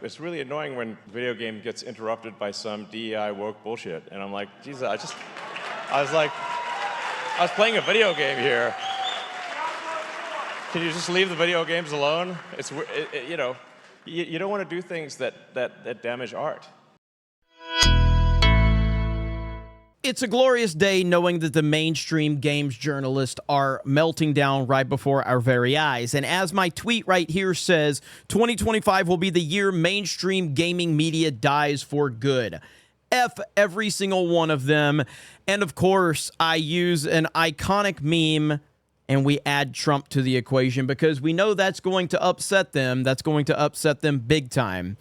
It's really annoying when video game gets interrupted by some DEI woke bullshit. And I'm like, Jesus, I was playing a video game here. Can you just leave the video games alone? You know, you don't want to do things that damage art. It's a glorious day knowing that the mainstream games journalists are melting down right before our very eyes. And as my tweet right here says, 2025 will be the year mainstream gaming media dies for good. F every single one of them. And of course, I use an iconic meme and we add Trump to the equation because we know that's going to upset them. That's going to upset them big time.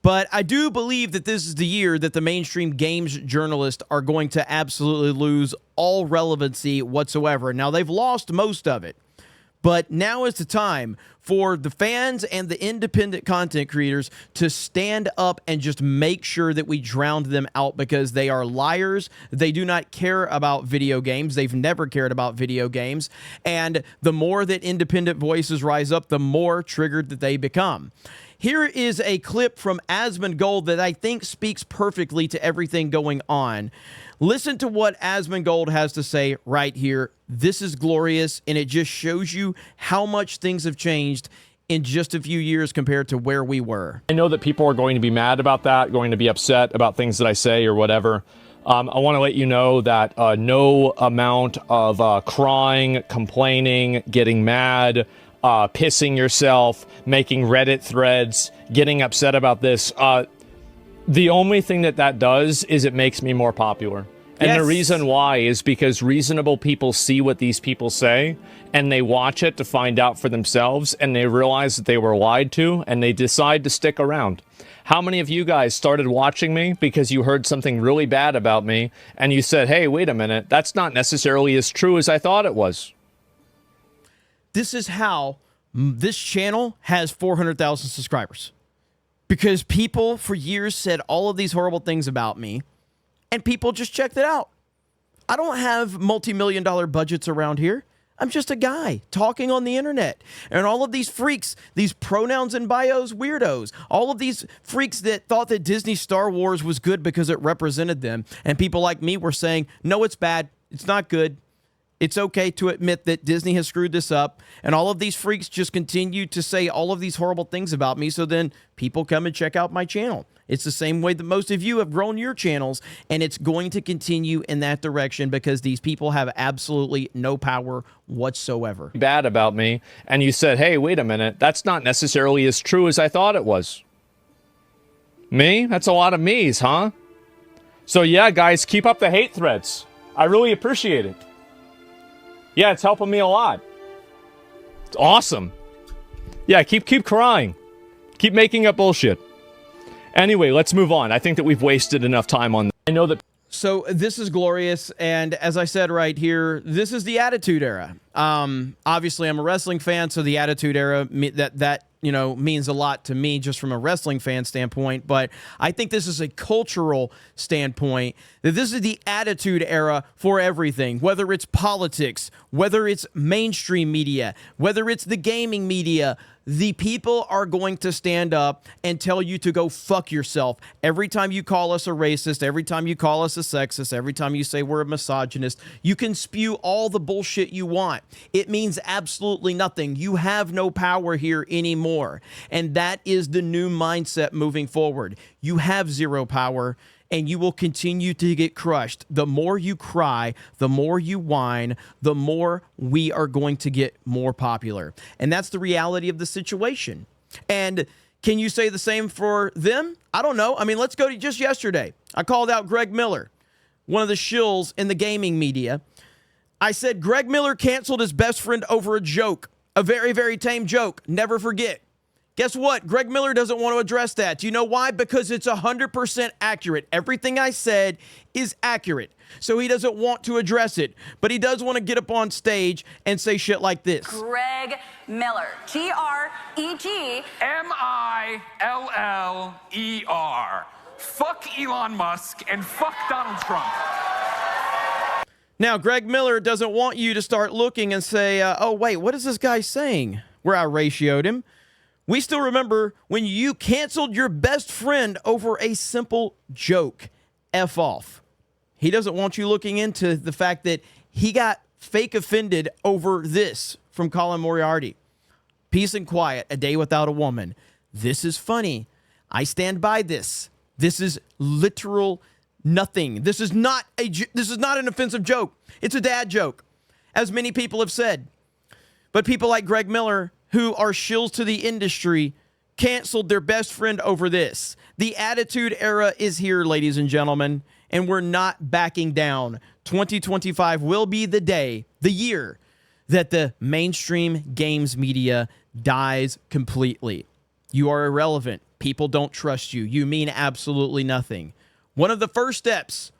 But I do believe that this is the year that the mainstream games journalists are going to absolutely lose all relevancy whatsoever. Now, they've lost most of it, but now is the time for the fans and the independent content creators to stand up and just make sure that we drown them out because they are liars. They do not care about video games. They've never cared about video games. And the more that independent voices rise up, the more triggered that they become. Here is a clip from Asmongold that I think speaks perfectly to everything going on. Listen to what Asmongold has to say right here. This is glorious, and it just shows you how much things have changed in just a few years compared to where we were. I know that people are going to be mad about that, going to be upset about things that I say or whatever. I want to let you know that no amount of crying, complaining, getting mad, pissing yourself, making Reddit threads, getting upset about this. The only thing that does is it makes me more popular. And yes. The reason why is because reasonable people see what these people say and they watch it to find out for themselves and they realize that they were lied to and they decide to stick around. How many of you guys started watching me because you heard something really bad about me and you said, hey, wait a minute, that's not necessarily as true as I thought it was? This is how this channel has 400,000 subscribers. Because people for years said all of these horrible things about me, and people just checked it out. I don't have multi-million-dollar budgets around here. I'm just a guy talking on the internet. And all of these freaks, these pronouns and bios weirdos, all of these freaks that thought that Disney Star Wars was good because it represented them, and people like me were saying, no, it's bad, it's not good. It's okay to admit that Disney has screwed this up, and all of these freaks just continue to say all of these horrible things about me, so then people come and check out my channel. It's the same way that most of you have grown your channels, and it's going to continue in that direction because these people have absolutely no power whatsoever. Bad about me, and you said, hey, wait a minute, that's not necessarily as true as I thought it was. Me? That's a lot of me's, huh? So yeah, guys, keep up the hate threads. I really appreciate it. Yeah, it's helping me a lot. It's awesome. Yeah, keep crying. Keep making up bullshit. Anyway, let's move on. I think that we've wasted enough time on that. I know that... So this is glorious, and as I said right here, this is the Attitude Era. Obviously, I'm a wrestling fan, so the Attitude Era, that you know, means a lot to me just from a wrestling fan standpoint, but I think this is a cultural standpoint, that this is the Attitude Era for everything, whether it's politics, whether it's mainstream media, whether it's the gaming media. The people are going to stand up and tell you to go fuck yourself. Every time you call us a racist, every time you call us a sexist, every time you say we're a misogynist, you can spew all the bullshit you want. It means absolutely nothing. You have no power here anymore. And that is the new mindset moving forward. You have zero power, and you will continue to get crushed. The more you cry, the more you whine, the more we are going to get more popular. And that's the reality of the situation. And can you say the same for them? I don't know. I mean, let's go to just yesterday. I called out Greg Miller, one of the shills in the gaming media. I said, Greg Miller canceled his best friend over a joke, a very, very tame joke. Never forget. Guess what? Greg Miller doesn't want to address that. Do you know why? Because it's 100% accurate. Everything I said is accurate. So he doesn't want to address it. But he does want to get up on stage and say shit like this. Greg Miller. G-R-E-G. M-I-L-L-E-R. Fuck Elon Musk and fuck Donald Trump. Now, Greg Miller doesn't want you to start looking and say, oh, wait, what is this guy saying? Where I ratioed him. We still remember when you canceled your best friend over a simple joke. F off. He doesn't want you looking into the fact that he got fake offended over this from Colin Moriarty. Peace and quiet, a day without a woman. This is funny. I stand by this. This is literal nothing. This is not an offensive joke. It's a dad joke, as many people have said. But people like Greg Miller, who are shills to the industry, canceled their best friend over this. The Attitude Era is here, ladies and gentlemen, and we're not backing down. 2025 will be the day, the year, that the mainstream games media dies completely. You are irrelevant. People don't trust you. You mean absolutely nothing. One of the first steps,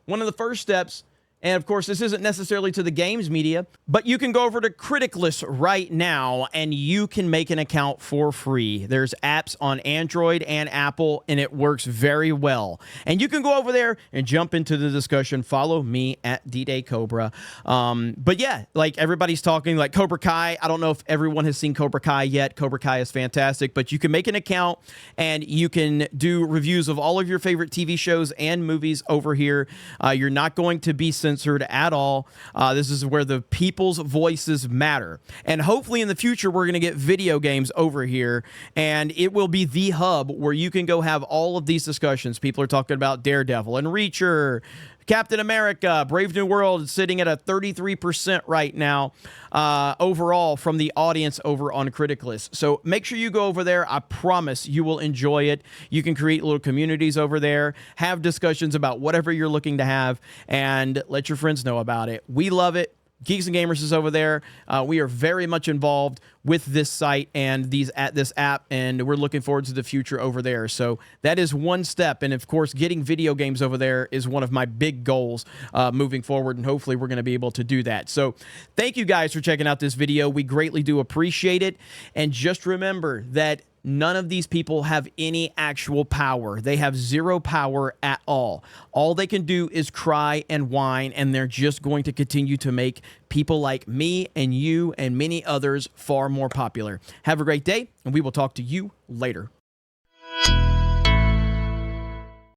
and of course, this isn't necessarily to the games media, but you can go over to Criticless right now and you can make an account for free. There's apps on Android and Apple, and it works very well. And you can go over there and jump into the discussion. Follow me at D-Day Cobra. But yeah, like everybody's talking like Cobra Kai. I don't know if everyone has seen Cobra Kai yet. Cobra Kai is fantastic, but you can make an account and you can do reviews of all of your favorite TV shows and movies over here. You're not going to be censored at all. This is where the people's voices matter. And hopefully in the future, we're going to get video games over here, and it will be the hub where you can go have all of these discussions. People are talking about Daredevil and Reacher, Captain America, Brave New World is sitting at a 33% right now overall from the audience over on Criticless. So make sure you go over there. I promise you will enjoy it. You can create little communities over there, have discussions about whatever you're looking to have, and let your friends know about it. We love it. Geeks and Gamers is over there. We are very much involved with this site and this app, and we're looking forward to the future over there. So that is one step, and of course, getting video games over there is one of my big goals moving forward, and hopefully we're going to be able to do that. So thank you guys for checking out this video. We greatly do appreciate it, and just remember that none of these people have any actual power. They have zero power at all. All they can do is cry and whine, and they're just going to continue to make people like me and you and many others far more popular. Have a great day, and we will talk to you later.